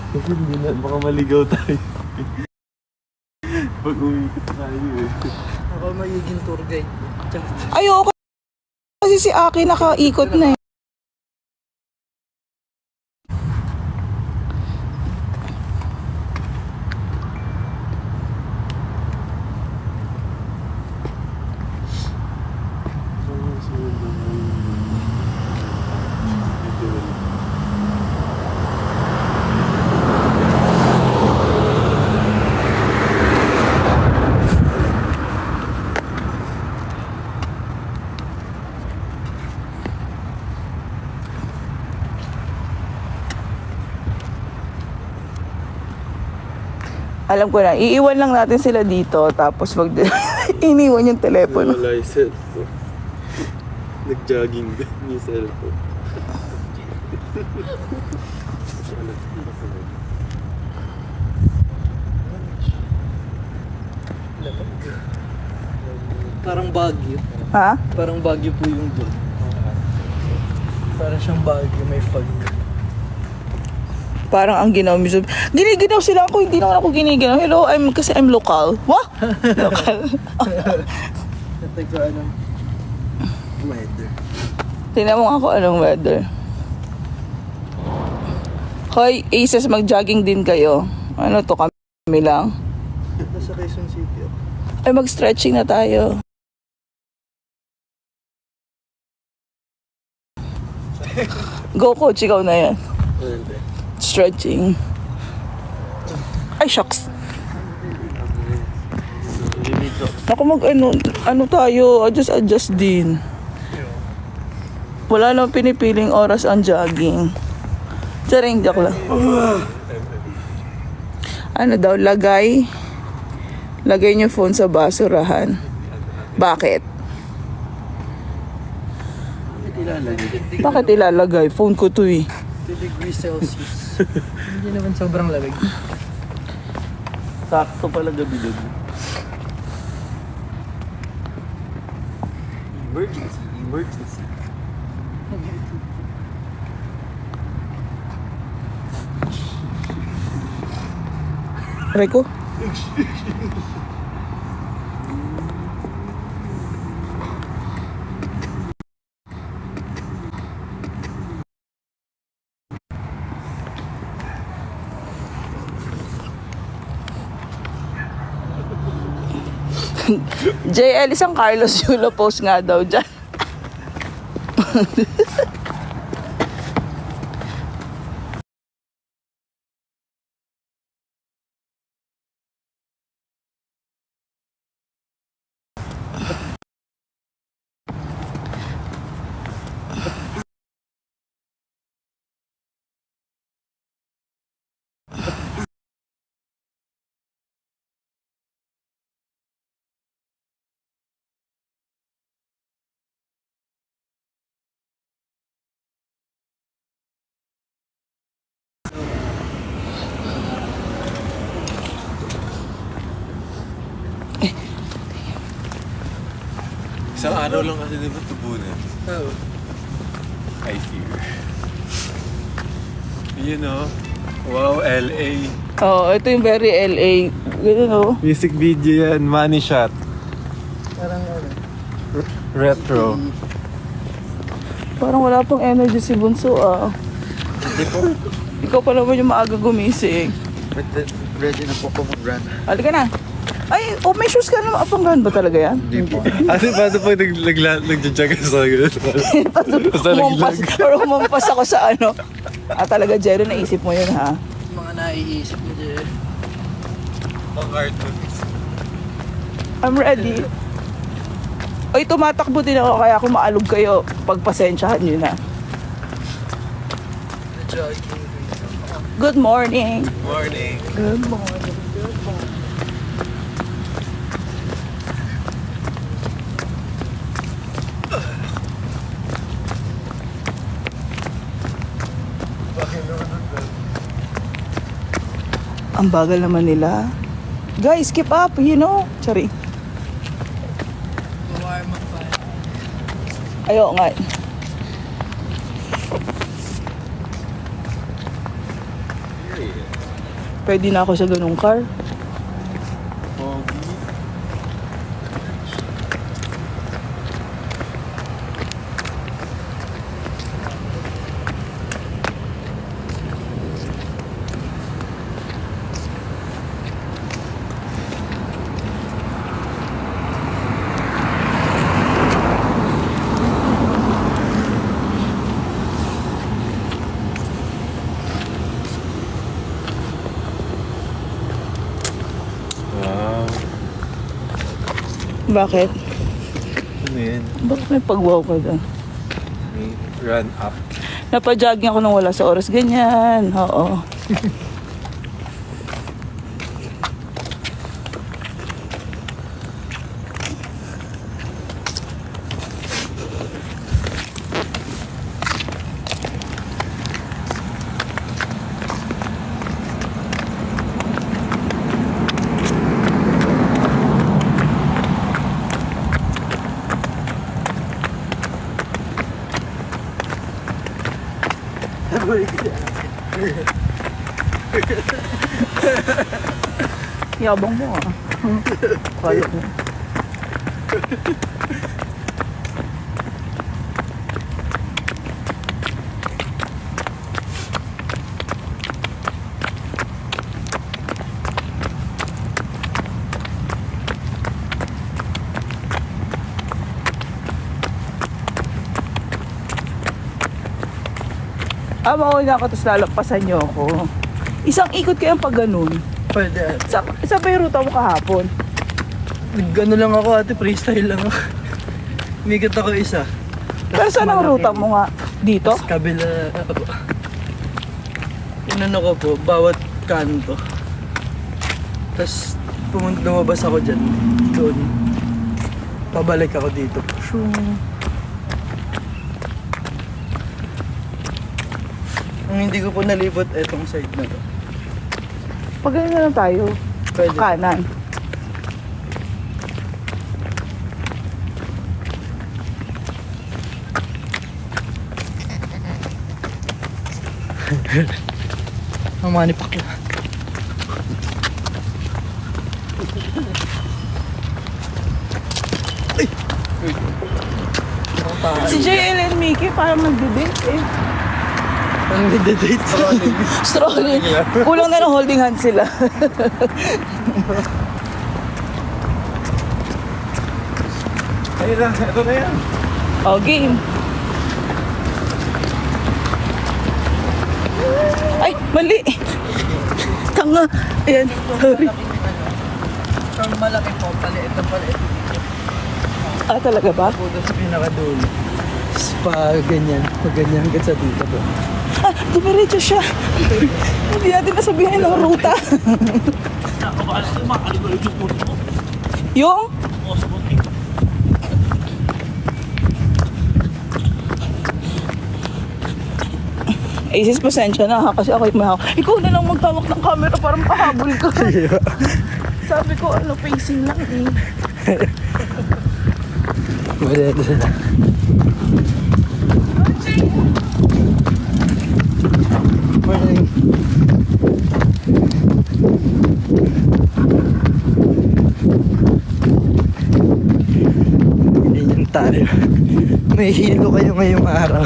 Kasi hindi na, baka maligaw tayo. Pag umikot tayo eh. Ako magiging tour guide. Ayoko kasi si Aki nakaikot na eh. Alam ko na, iiwan lang natin sila dito tapos iniwan yung telepono. Wala yung cellphone. Nag-jogging din yung cellphone. Parang Baguio. Ha? Parang Baguio po yung doon. Parang siyang Baguio, may fog. Parang ang ginaw mo. Giniginaw sila ako, hindi naman ako giniginaw. Hello, kasi I'm local. Wah? Local. Natag ko anong weather. Tingnan mo ako anong weather. Hoy, Aces, mag-jogging din kayo. Ano to, kami lang? Nasa Quezon City ako. Ay, mag-stretching na tayo. Go, coach, ikaw na yan. Stretching. Ay, shucks. Ako ano tayo, adjust din. Wala nang pinipiling oras ang jogging. Charing, joke lang. Ano daw, lagay niyo phone sa basurahan. Bakit? Bakit ilalagay? Phone ko to eh. 2 degrees Celsius. Hindi naman sobrang lamig. Sakto pala gabi-gabi. Emergency, emergency. Rico? JL, isang Carlos Yulo post nga daw dyan. Isang araw lang kasi di ba tubunan? Oo. I fear. You know, wow, LA. Oh, ito yung very LA. Ganun oh. Music video yan, money shot. Parang ano. Retro. Parang wala pang energy si Bunso ah. Hindi po. Ikaw pa naman yung maaga gumising. Ready na po ko mag-run. Halika na. Ay, oh, may shoes ka naman. Apanggan ba talaga yan? Hindi po. Ano ba ito pag nagja-jog sa gano'n? Basta Humampas, naglag. or humampas ako sa ano. Talaga, Jero, naisip mo yun, ha? Mga naiisip mo dyan. Pang cartoons. I'm ready. Ay, tumatakbo din ako, kaya kung maalog kayo, pagpasensyahan nyo na. Jogging. Good morning. Morning. Good morning. Ang bagal naman nila. Guys, keep up, you know. Sorry. Warm up pa. Ayo nga. Pwede na ako sa ganung car. Pogi. Wow. Bakit? Ano yan? Bakit may pag-wow ka doon? May run up. Napajogging ako nang wala sa oras. Ganyan. Oo. Yabang mo ah. Kaya mo. Mauna ako tapos lalampasan niyo ako. Isang ikot kayang pag ganun. Pwede. Sa pa yung ruta mo kahapon. Nag-ano lang ako ate, freestyle lang ako. Umigat ako isa. Pero saan ang ruta mo nga? Dito? Tapos kabila. Inano ko po, bawat kanto. Tapos lumabas ako dyan. Doon. Pabalik ako dito. Shoo. Ang hindi ko po nalipot etong side na to. Pag ganun na lang tayo. Pwede. Kanan. Ang manipak na. Si JL and Mickey parang nagde-date eh. Ang nagde-date. Strolling. Kulang na ng holding hands sila. Ayun na, ito na yan. O, game. Ay, mali. Tanga. Ayan. Sorry. Ang malaki po, paliit na paliit. Ah, talaga ba? Puto sa pinakadulo. Tapos pag ganyan hanggang sa dito po. Ah, dumiretso siya. Hindi natin nasabihan ng ruta. Yung? Isis, pasensya na ha, kasi ako yung mahawak. Ikaw na lang magtawak ng camera para makahabol ka. Sabi ko, ano, pacing lang eh. Wala ito sila. Morning. Ganyan tayo. May hilo kayo ngayong araw.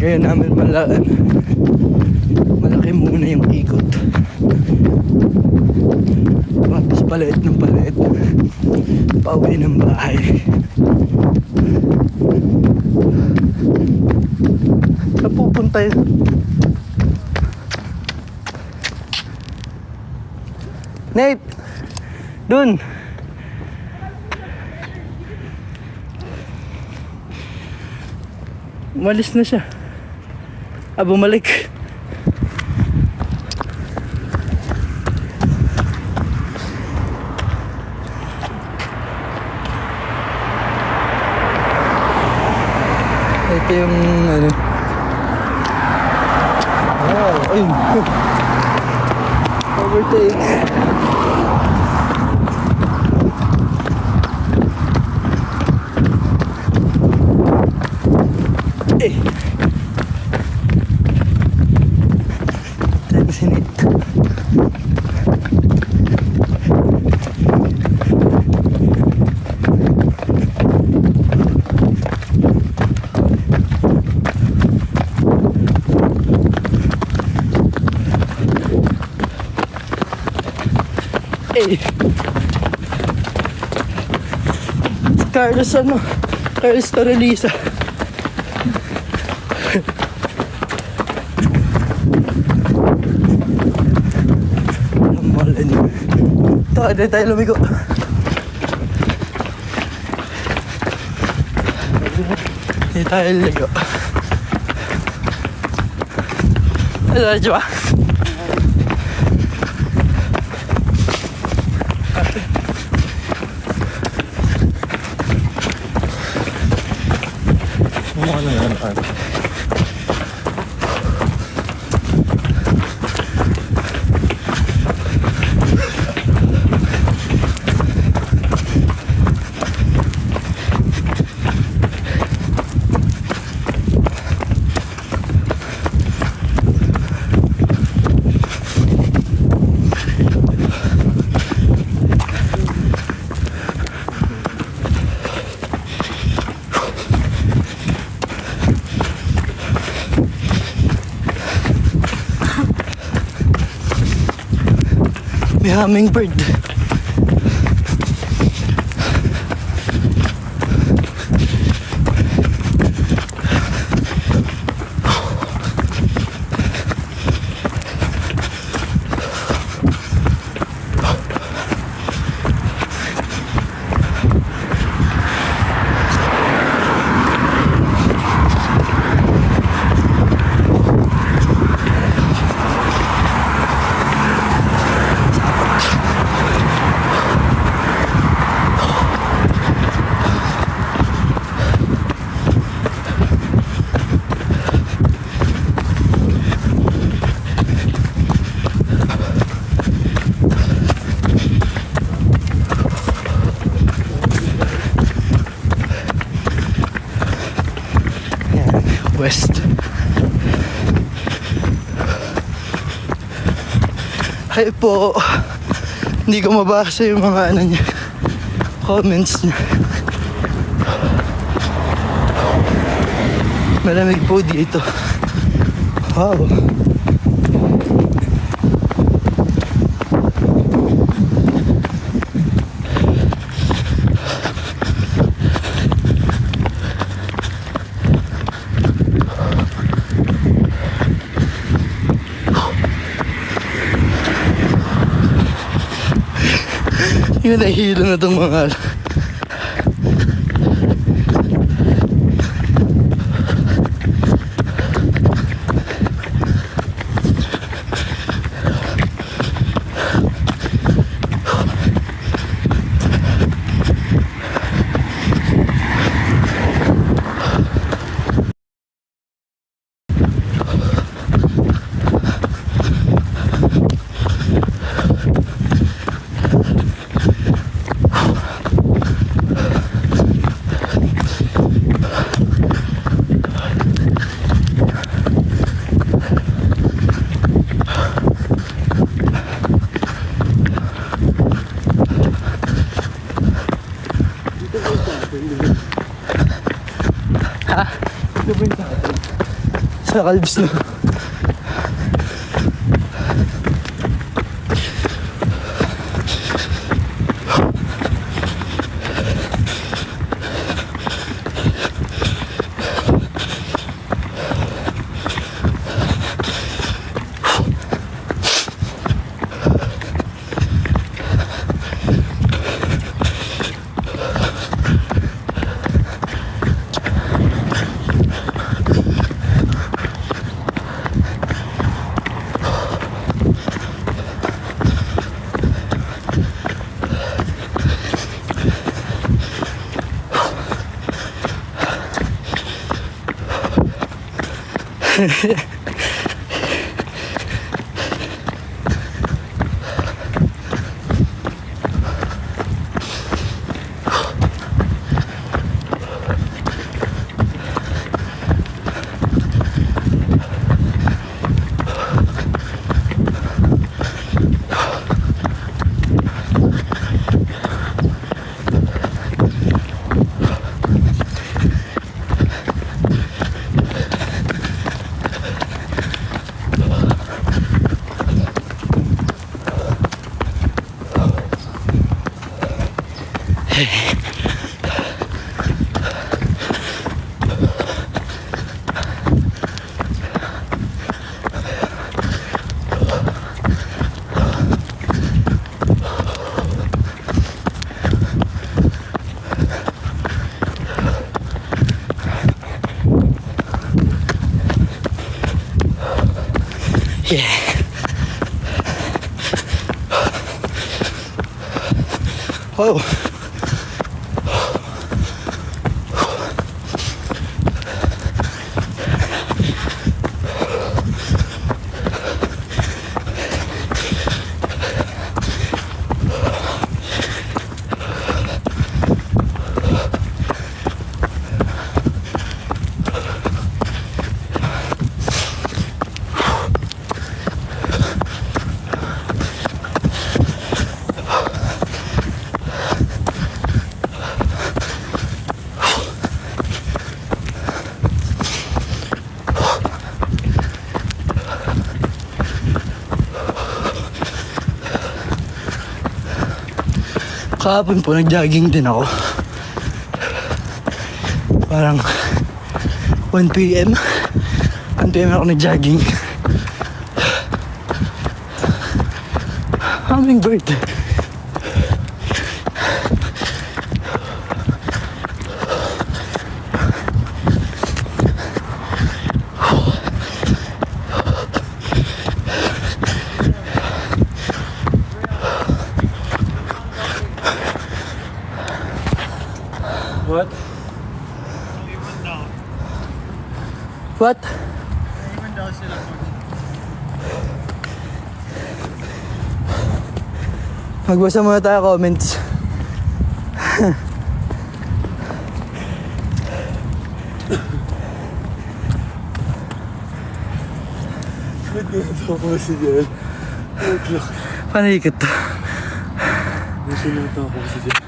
Kaya namin malaki muna yung ikot. Tapos paliit ng paliit. Pauwi ng bahay. Saan pupunta yun? Nate! Dun! Umalis na siya. Ah, bumalik. Ito yung ano. Wow, ayun. Overtake. Eh. Tensinit. Eh. Carlos ano? Carlos Torrelisa. Malan. Ito, hindi tayo lumigo. Hindi tayo lumigo. Ano, diba? Ano yan? May hummingbird. West. Ay po, hindi ko mabasa yung mga ano niya, comments niya. Malamig po dito. Wow. Yung nahihilo na itong mga sa Calbs na. Yeah. Oh. Kahapon po, nag-jogging din ako. Parang 1 p.m. 1 p.m. ako nag-jogging. Hummingbird. What? What? Magbasa muna tayo comments. Ba't ginagawa ko si Jen? Paano ikot to? Nasunod ako si Jen.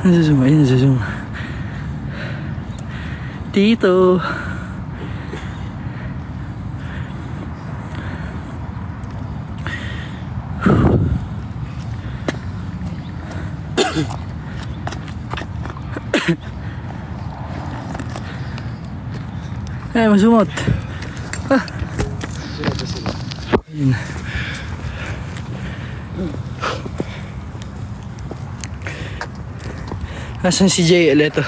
Nasusum, ayun nasusum. Tito. Ay, masumot. Ayun. Asan si JL? Ito.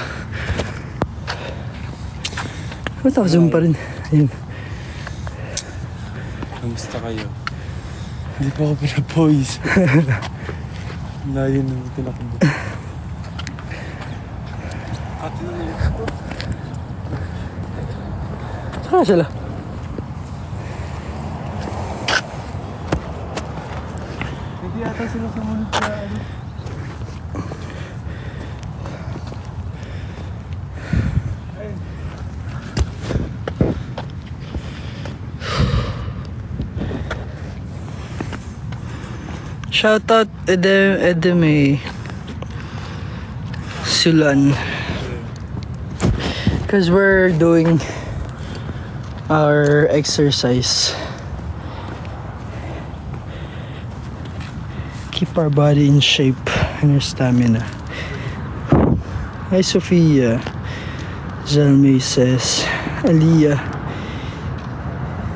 Ba't naka-zoom pa rin? Ayun. Kamusta kayo? Hindi pa ako pinapoise. Layo na tinakbo. Ate na yun. Saan sila? Hindi ata sila sumunod sa ano. Shoutout Edeme Sulan. Because we're doing our exercise. Keep our body in shape and our stamina. Hi Sophia. Zalmay says. Aliyah.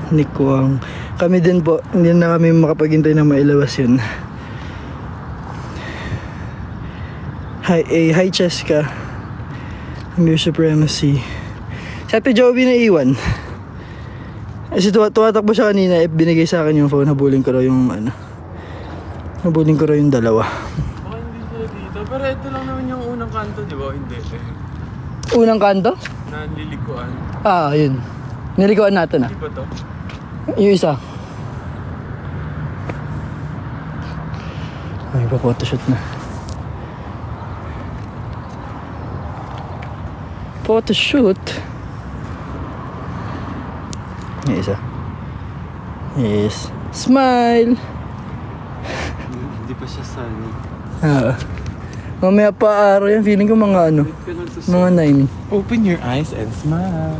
Nikwang. Kami din po, hindi na kami makapaghintay na mailabas yun. Hi Cheska. Mere Supremacy. Si Ate Joby na iwan. Kasi tumatakbo siya kanina, binigay sa akin yung phone, habulin ko raw yung ano. Habulin ko raw yung dalawa. Baka hindi sila dito. Pero ito lang naman yung unang kanto, di ba? Hindi. Unang kanto? Nalilikuan. Ah, yun. Nilikuan natin ah. Di ba to? Yung isa. Ay, pa-photoshoot na. Photoshoot? Yung isa. Yes. Smile! Hindi pa siya sunny. Mamaya pa araw yan. Feeling ko mga ano. Mga 9. Open your eyes and smile.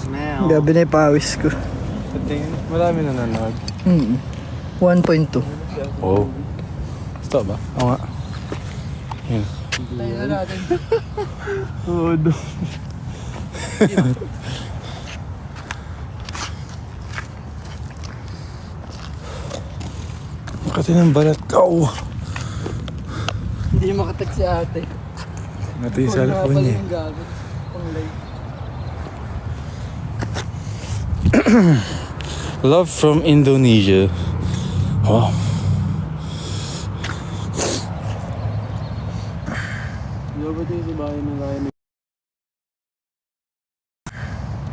Smell. Gabi na yung pawis ko. Tingin, marami nanonood. 1.2. Oh. Stop ba? Oo nga. Yun. Tayo na natin. Oo, no. Kasi ng balat ko. Hindi makatag si ate. Natin yung cellphone niya. Yung gamit. Pang live. Love from Indonesia. Oh. Dapat yung sa bahay ng kaya nag...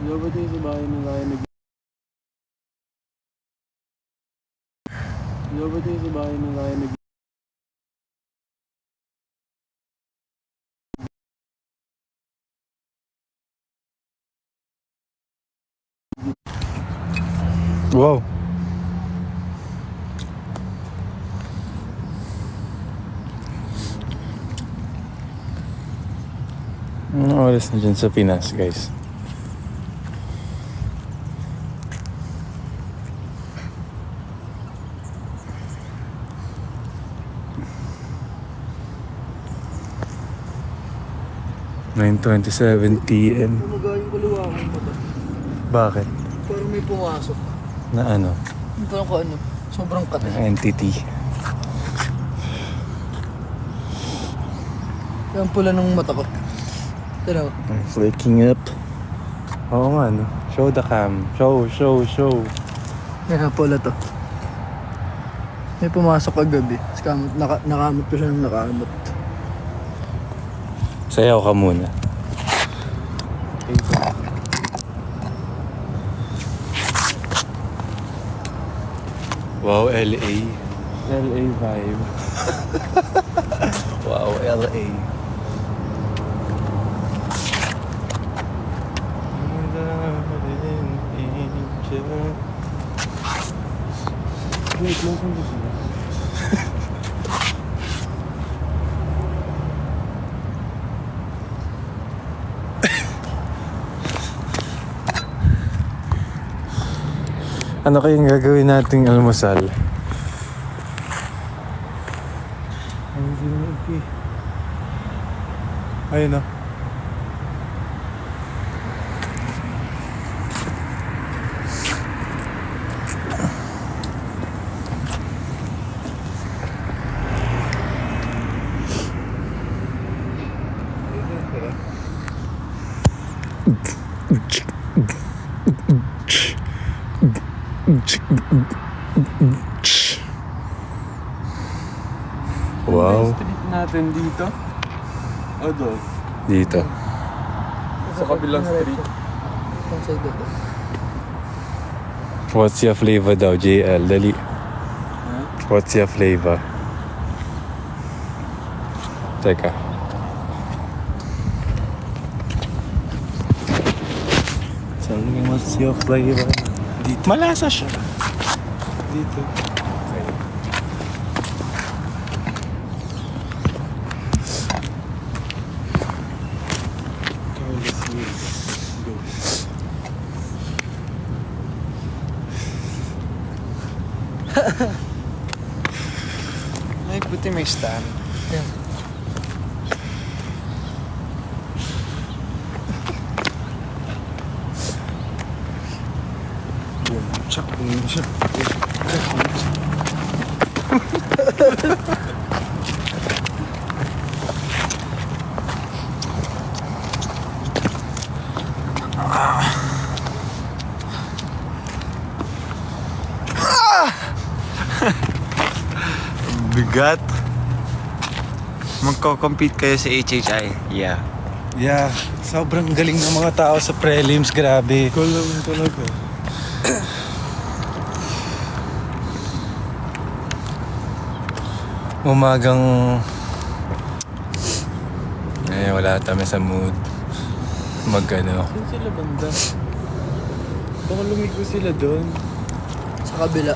Dapat yung sa bahay ng kaya nag... Dapat yung sa bahay ng kaya nag... Wow. Anong oras na dyan sa Pinas, guys? (9:27 PM). Tumaga yung kaliwa ko ba? Bakit? Parang may pumasok. Na ano? Parang ko ano, sobrang katay. Entity. Yung pula ng mata ko. Tara. I'm flaking up. Oo nga, no? Show the cam. Show. Yan, pula to. May pumasok kagabi. Nakamot ko siya ng nakamot. Sayaw ka muna. Wow, LA. LA vibe. Wow, LA. Wait, nasan ba sila? Ano kayong gagawin nating almusal? Ayun sila nag-pee. Ayun na. Wow. Street natin dito. O doon. Dito. Sa kabilang street. Ang side dito. What's your flavor daw, JL? Dali. What's your flavor? Teka. Tell me what's your flavor? Dito. Malasa siya. Dito. Ay, buti may stand. Yan. Tsak mo siya. Bigat. Magko-compete kayo sa HHI. Yeah. Yeah, sobrang galing ng mga tao sa prelims, grabe. Ikaw lang talaga. Umagang... wala kami sa mood. Mag-ano. Saan sila banda? Baka lumigo sila doon. Sa kabila.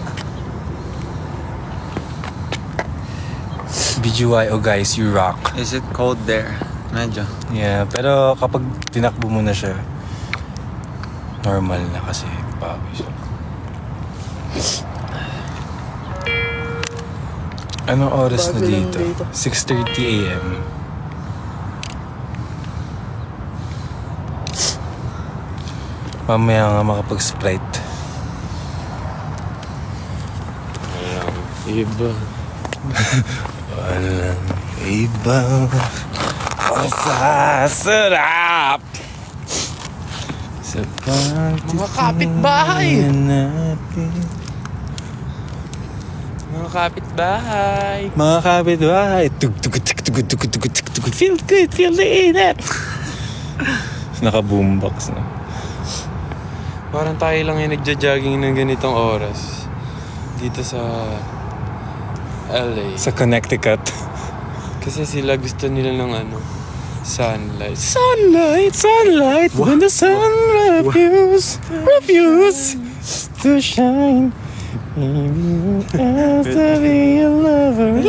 BGYO guys, you rock. Is it cold there? Medyo. Yeah, pero kapag tinakbo mo na siya, normal na kasi pawis. Anong oras na Bago lang dito? dito. 6:30 AM. Mamaya nga makapag-Sprite. Iba. Walang ibang masasarap Sa pagtitingin Mga kapitbahay! natin. Mga kapitbahay! Mga kapitbahay. Tug tug tug tug tug tug tug tug tug. Feel good, feel the init. Naka-boombox na. Parang tayo lang yung nagja-jogging ng ganitong oras. Dito sa LA. Sa Connecticut. Kasi sila gusto nila ng ano, sunlight. Sunlight, sunlight, when the sun refuse to shine. Maybe you have to be a lover.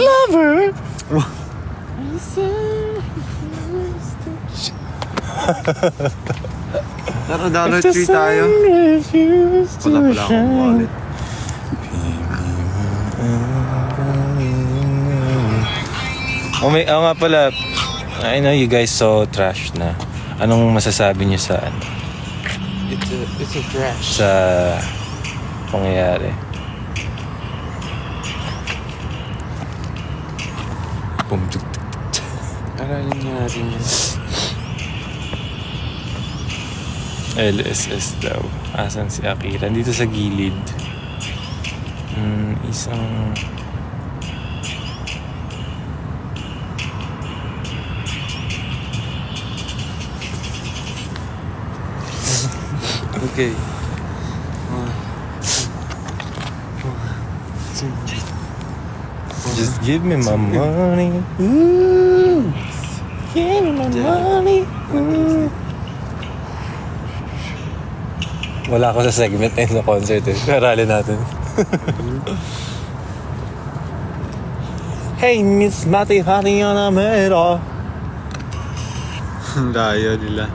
Tara, Dollar Tree tayo. Wala pala akong wallet. Oo nga pala, I know you guys so trash na. Anong masasabi niyo sa ano? It's a trash. Sa pangyayari? Boom, tuk, tuk, tuk. Aralin nga natin yan. LSS daw. Asan si Akira? Dito sa gilid. Isang... Okay. Just give me my money. Ooh. Give me my money. Ooh. Wala ako sa segment na sa concert eh. Aralin natin. Hey, Miss Matty, honey on a mero. Ang layo nila.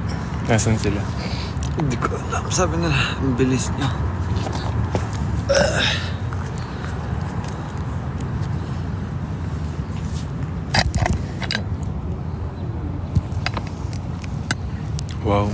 Nasaan sila? Hindi ko alam. Sabi nila, ang bilis niya. Wow.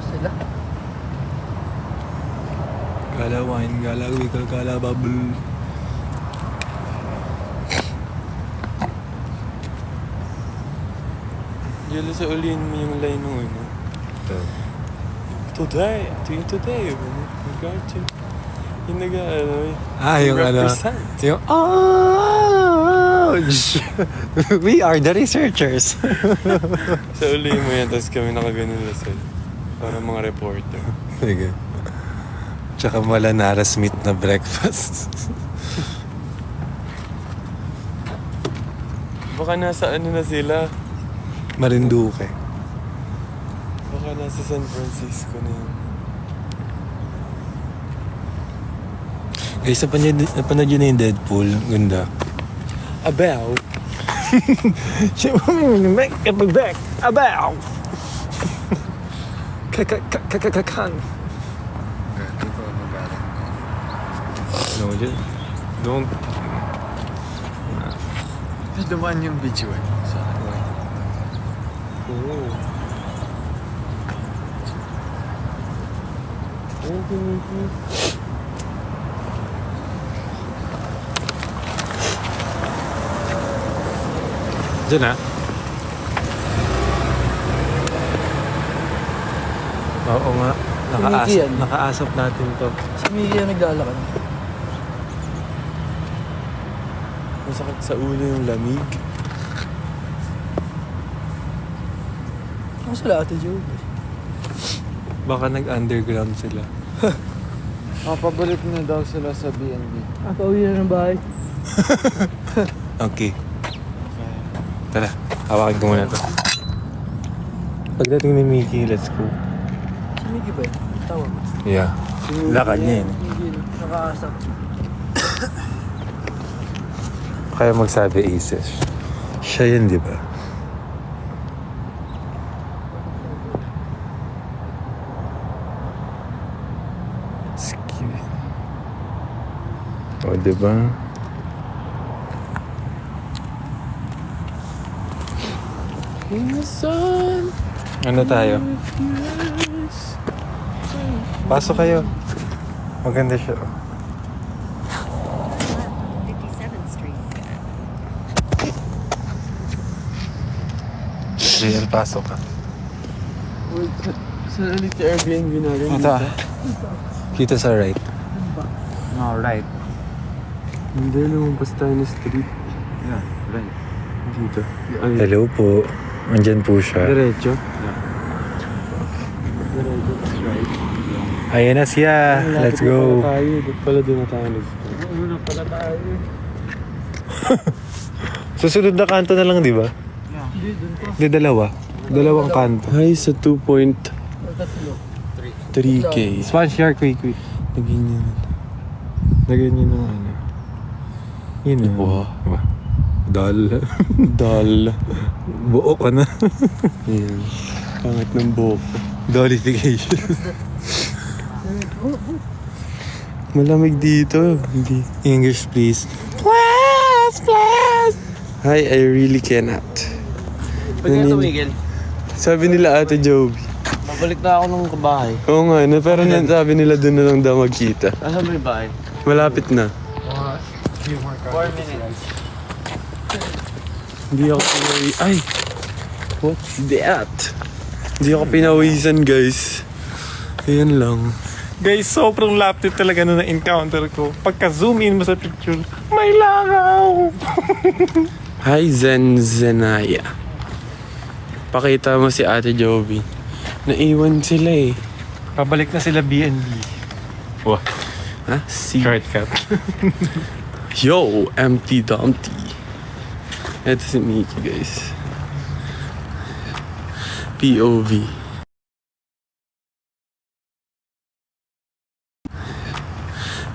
Sila. Gala wine, gala wika, gala bubble. Yala sa ulihin mo yung line mo, ano? Today, we got to. Yung nag-ano, Yung ano. represent. Yung, we are the researchers. Sa ulihin mo yan, tapos kami nakaganon lasal. Para mga reporter. Sige. Tsaka malanara Smith na breakfast. Baka nasa ano na sila. Marinduque. Baka nasa San Francisco na yun. Guys, napanood yun na yung Deadpool. Ganda. Abaw. Make a back. Abaw! Kan. Hindi ko magaling. No, just don't. Dumaan yung video eh. Sa ano eh. Oo. Diyan na. Oo nga. Mickey yan. Nakaasap natin to. Si Mickey yung naglalakad. Masakit sa ulo yung lamig. Ako sila Ate Joe. Baka nag-underground sila. Pabalik na daw sila sa BNB. Pauwi na ng bahay. Okay. Tara, hawakin ko muna to. Pagdating ni Mickey, let's go. Si Mickey ba yun? Tawag. Yeah. Lakad niya yun. Mickey, nakaasap. Kaya magsabi Aces. Siya yun, di ba? Sige. O, di ba? In the sun. Ano tayo? Pasok kayo. Maganda siya. 57th Street. JL, pasok ka. Saan ulit yung Airbnb natin? Ito ah. Dito sa right. No, right. Hindi, lumabas tayo na street. Yeah, right. Dito. Ay, Hello po. Andyan po siya. diretso. Ayan na siya. Let's go. Ba't pala doon na tayo nag-start? Susunod na kanto na lang, di ba? Hindi, dalawa. Dalawang kanto. Ay, sa 2.3K. Sponge shark, quick. Lagyan niya na. Lagyan niyo ng ano. Yun na. Wow. Dal. Dal. Buo ka na. Ayan. Pangit ng buhok. Dolification. Malamig dito. Hindi. English, please. Hi, I really cannot. Miguel? Sabi nila Ate Joby. Babalik na ako ng kabahay. Oo nga, pero sabi nila doon na lang daw magkita. Asan mo yung bahay? Malapit na. 4 minutes. Hindi ako pinawi... Ay! What's that? Hindi ako pinawisan, guys. Ayan lang. Guys, sobrang laptop talaga na na-encounter ko. Pagka-zoom in mo sa picture, may langaw! Hi, Zenaya. Pakita mo si Ate Joby. Naiwan sila eh. Pabalik na sila B&B. Wah, Ha? Si... shortcut. Yo, Empty Dumpty. Ito si Mickey, guys. POV.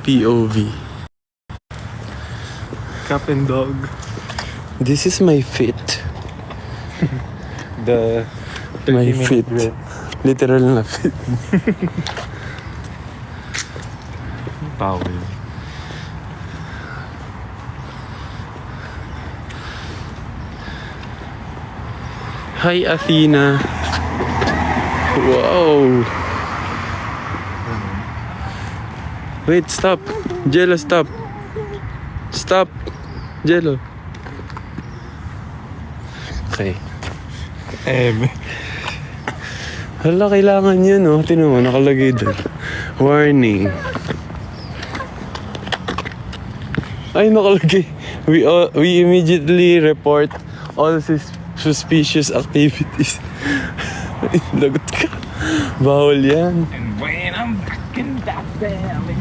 POV. Cup and dog. This is my fit. The My 30-minute fit. breath. Literal na fit. Towel. Hi, Athena. Wow. Wait, stop. Jello, stop. Stop. Jello. Okay. Hala, kailangan yun, no? Tinan mo, nakalagay doon. Warning. Ay, nakalagay. We immediately report all suspicious activities. Lagot ka. Bawal yan. And when I'm back in that damn feeling.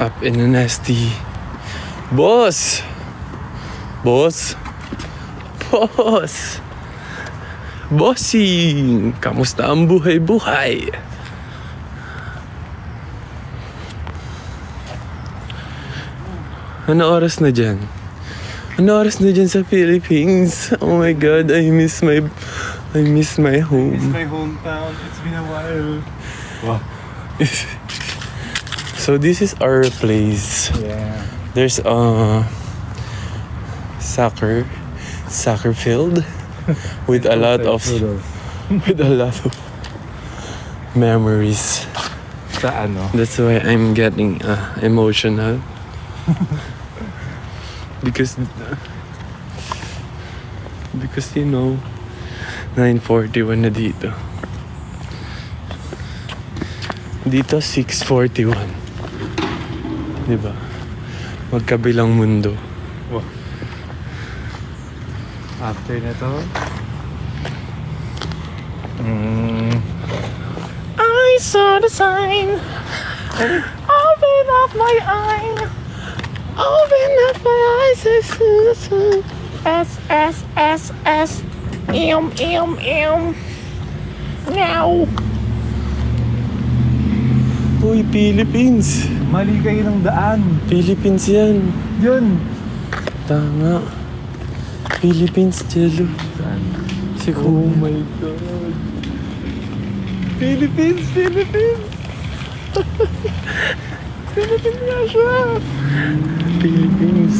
Up in a nasty. Boss! Boss! Boss! Bossing! Kamusta ang buhay-buhay? Ano oras na dyan? Ano oras na dyan sa Philippines? Oh my God, I miss my home. My hometown. It's been a while. So this is our place. Yeah. There's a soccer field with a lot of memories. Sa ano? That's why I'm getting emotional. because you know 9:41 na dito. Dito 6:41. 'Di ba? Magkabilang mundo. After na to. I saw the sign. Open up my eye. Open up my eyes. S. M. Now. Uy, Philippines. Mali kayo ng daan. Philippines yan. Yun. Tama. Philippines, Jello. Saan? Siguro. Oh my God. Philippines! Philippines! Philippines nga siya! Philippines.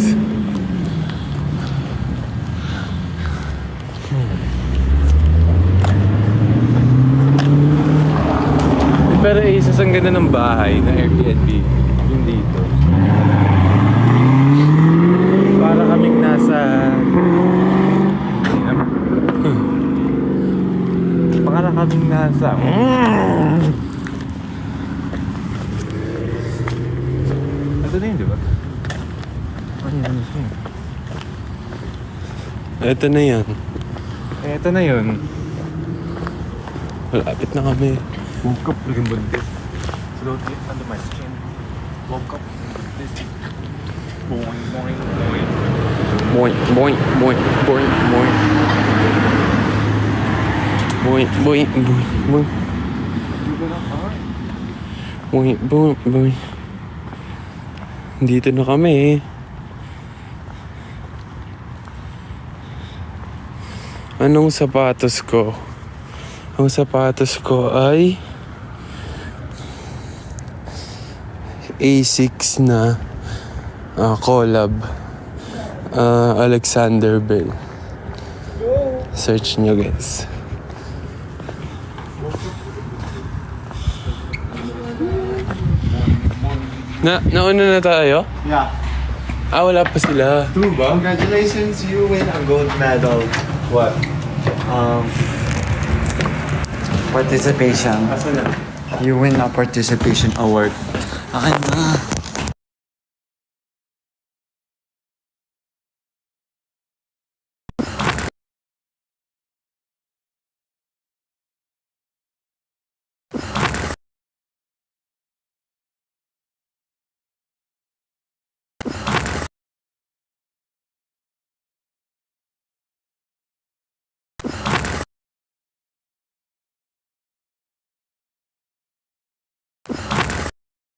Pero isas ang ganda ng bahay ng Airbnb. Yung dito. Para kaming nasa... Para kaming nasa... Ito na yun, di ba? Ano yun? Ito na yan. Ito na yun. Malapit na kami. Woke up, laging buntis. Slowly under my skin. Woke up, buntis. Boing, boing, boing. Boing, boing, boing, boing, boing. Boing, boing, boing, boing. Boing, boing, boing. Dito na kami. Anong sapatos ko? Ang sapatos ko ay A6 na collab Alexander Bell. Search nyo guys. Nauna na tayo? Yeah. Wala pa sila. Congratulations, you win a gold medal. What? Participation. You win a participation award. Akin na.